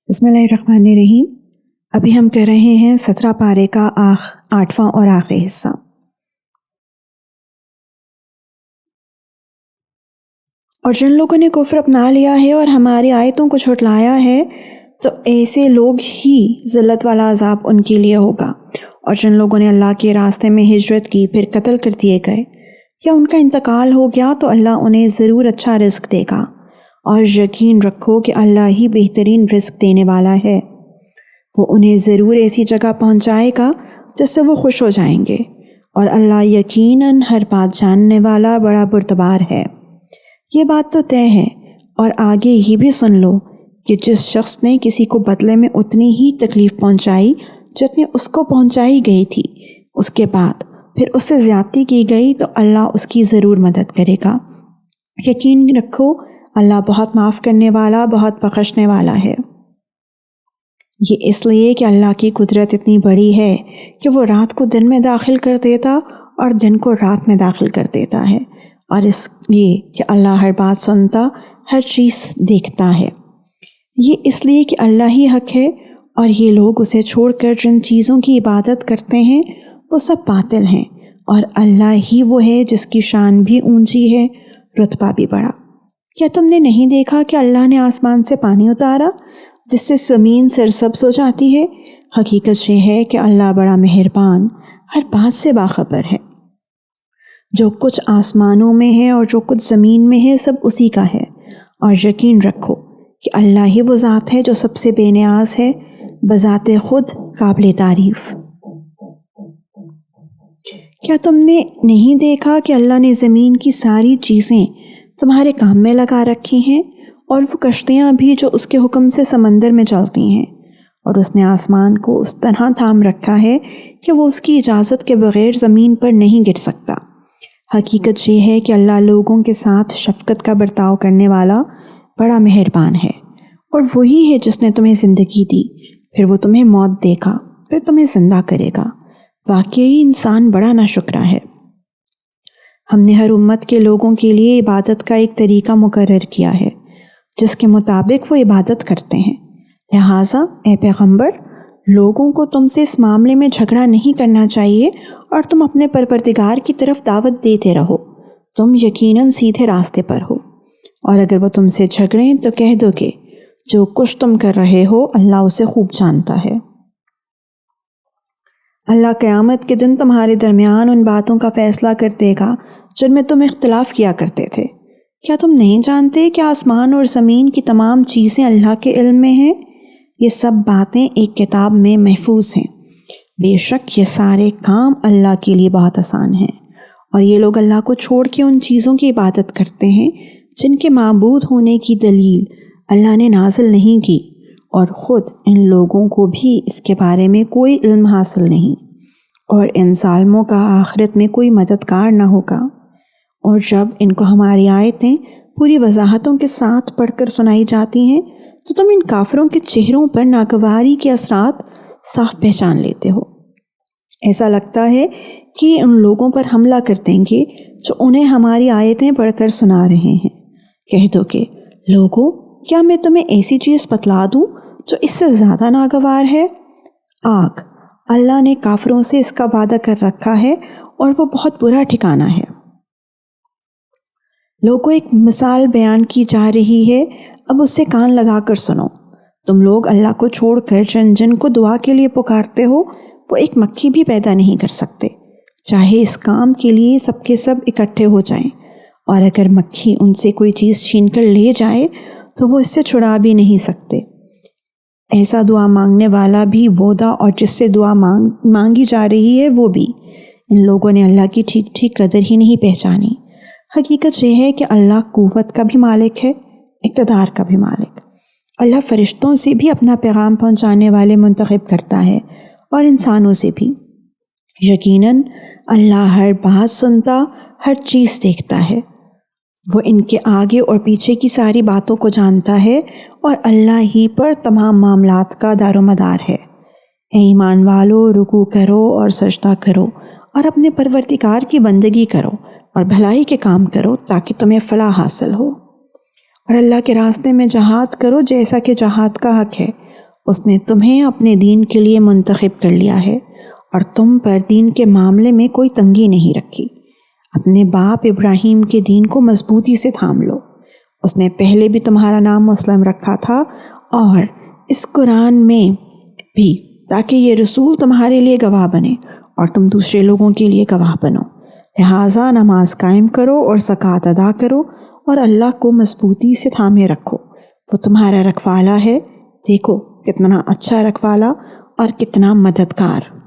بسم اللہ الرحمن الرحیم۔ ابھی ہم کر رہے ہیں 17 پارے کا 8واں اور آخری حصہ۔ اور جن لوگوں نے کفر اپنا لیا ہے اور ہماری آیتوں کو جھٹلایا ہے تو ایسے لوگ ہی ذلت والا عذاب ان کے لیے ہوگا۔ اور جن لوگوں نے اللہ کے راستے میں ہجرت کی پھر قتل کر دیے گئے یا ان کا انتقال ہو گیا تو اللہ انہیں ضرور اچھا رزق دے گا، اور یقین رکھو کہ اللہ ہی بہترین رزق دینے والا ہے۔ وہ انہیں ضرور ایسی جگہ پہنچائے گا جس سے وہ خوش ہو جائیں گے، اور اللہ یقیناً ہر بات جاننے والا بڑا بردبار ہے۔ یہ بات تو طے ہے، اور آگے یہ بھی سن لو کہ جس شخص نے کسی کو بدلے میں اتنی ہی تکلیف پہنچائی جتنی اس کو پہنچائی گئی تھی، اس کے بعد پھر اس سے زیادتی کی گئی تو اللہ اس کی ضرور مدد کرے گا۔ یقین رکھو اللہ بہت معاف کرنے والا، بہت بخشنے والا ہے۔ یہ اس لیے کہ اللہ کی قدرت اتنی بڑی ہے کہ وہ رات کو دن میں داخل کر دیتا اور دن کو رات میں داخل کر دیتا ہے، اور اس لیے کہ اللہ ہر بات سنتا، ہر چیز دیکھتا ہے۔ یہ اس لیے کہ اللہ ہی حق ہے، اور یہ لوگ اسے چھوڑ کر جن چیزوں کی عبادت کرتے ہیں وہ سب باطل ہیں، اور اللہ ہی وہ ہے جس کی شان بھی اونچی ہے، رتبہ بھی بڑا۔ کیا تم نے نہیں دیکھا کہ اللہ نے آسمان سے پانی اتارا جس سے زمین سرسبز ہو جاتی ہے؟ حقیقت یہ ہے کہ اللہ بڑا مہربان، ہر بات سے باخبر ہے۔ جو کچھ آسمانوں میں ہے اور جو کچھ زمین میں ہے سب اسی کا ہے، اور یقین رکھو کہ اللہ ہی وہ ذات ہے جو سب سے بے نیاز ہے، بذات خود قابل تعریف۔ کیا تم نے نہیں دیکھا کہ اللہ نے زمین کی ساری چیزیں تمہارے کام میں لگا رکھی ہیں، اور وہ کشتیاں بھی جو اس کے حکم سے سمندر میں چلتی ہیں، اور اس نے آسمان کو اس طرح تھام رکھا ہے کہ وہ اس کی اجازت کے بغیر زمین پر نہیں گر سکتا۔ حقیقت یہ ہے کہ اللہ لوگوں کے ساتھ شفقت کا برتاؤ کرنے والا بڑا مہربان ہے، اور وہی ہے جس نے تمہیں زندگی دی، پھر وہ تمہیں موت دے گا، پھر تمہیں زندہ کرے گا۔ واقعی انسان بڑا ناشکرا ہے۔ ہم نے ہر امت کے لوگوں کے لیے عبادت کا ایک طریقہ مقرر کیا ہے جس کے مطابق وہ عبادت کرتے ہیں، لہٰذا اے پیغمبر، لوگوں کو تم سے اس معاملے میں جھگڑا نہیں کرنا چاہیے، اور تم اپنے پروردگار کی طرف دعوت دیتے رہو، تم یقیناً سیدھے راستے پر ہو۔ اور اگر وہ تم سے جھگڑیں تو کہہ دو کہ جو کچھ تم کر رہے ہو اللہ اسے خوب جانتا ہے۔ اللہ قیامت کے دن تمہارے درمیان ان باتوں کا فیصلہ کر دے گا جن میں تم اختلاف کیا کرتے تھے۔ کیا تم نہیں جانتے کہ آسمان اور زمین کی تمام چیزیں اللہ کے علم میں ہیں؟ یہ سب باتیں ایک کتاب میں محفوظ ہیں۔ بے شک یہ سارے کام اللہ کے لیے بہت آسان ہیں، اور یہ لوگ اللہ کو چھوڑ کے ان چیزوں کی عبادت کرتے ہیں جن کے معبود ہونے کی دلیل اللہ نے نازل نہیں کی، اور خود ان لوگوں کو بھی اس کے بارے میں کوئی علم حاصل نہیں، اور ان ظالموں کا آخرت میں کوئی مددگار نہ ہوگا۔ اور جب ان کو ہماری آیتیں پوری وضاحتوں کے ساتھ پڑھ کر سنائی جاتی ہیں تو تم ان کافروں کے چہروں پر ناگواری کے اثرات صاف پہچان لیتے ہو۔ ایسا لگتا ہے کہ ان لوگوں پر حملہ کر دیں گے جو انہیں ہماری آیتیں پڑھ کر سنا رہے ہیں۔ کہہ دو کہ لوگو، کیا میں تمہیں ایسی چیز بتلا دوں جو اس سے زیادہ ناگوار ہے؟ آگ، اللہ نے کافروں سے اس کا وعدہ کر رکھا ہے، اور وہ بہت برا ٹھکانہ ہے۔ لوگوں، ایک مثال بیان کی جا رہی ہے، اب اس سے کان لگا کر سنو۔ تم لوگ اللہ کو چھوڑ کر جن جن کو دعا کے لیے پکارتے ہو وہ ایک مکھی بھی پیدا نہیں کر سکتے، چاہے اس کام کے لیے سب کے سب اکٹھے ہو جائیں، اور اگر مکھی ان سے کوئی چیز چھین کر لے جائے تو وہ اس سے چھڑا بھی نہیں سکتے۔ ایسا دعا مانگنے والا بھی بودا، اور جس سے دعا مانگی جا رہی ہے وہ بھی۔ ان لوگوں نے اللہ کی ٹھیک ٹھیک قدر ہی نہیں پہچانی۔ حقیقت یہ ہے کہ اللہ قوت کا بھی مالک ہے، اقتدار کا بھی مالک۔ اللہ فرشتوں سے بھی اپنا پیغام پہنچانے والے منتخب کرتا ہے، اور انسانوں سے بھی۔ یقیناً اللہ ہر بات سنتا، ہر چیز دیکھتا ہے۔ وہ ان کے آگے اور پیچھے کی ساری باتوں کو جانتا ہے، اور اللہ ہی پر تمام معاملات کا دار و مدار ہے۔ اے ایمان والو، رکوع کرو اور سجدہ کرو، اور اپنے پروردگار کی بندگی کرو، اور بھلائی کے کام کرو تاکہ تمہیں فلاح حاصل ہو، اور اللہ کے راستے میں جہاد کرو جیسا کہ جہاد کا حق ہے، اس نے تمہیں اپنے دین کے لیے منتخب کر لیا ہے اور تم پر دین کے معاملے میں کوئی تنگی نہیں رکھی۔ اپنے باپ ابراہیم کے دین کو مضبوطی سے تھام لو۔ اس نے پہلے بھی تمہارا نام مسلم رکھا تھا اور اس قرآن میں بھی، تاکہ یہ رسول تمہارے لیے گواہ بنے اور تم دوسرے لوگوں کے لیے گواہ بنو۔ لہٰذا نماز قائم کرو اور زکوٰۃ ادا کرو اور اللہ کو مضبوطی سے تھامے رکھو، وہ تمہارا رکھوالا ہے۔ دیکھو کتنا اچھا رکھوالا اور کتنا مددگار۔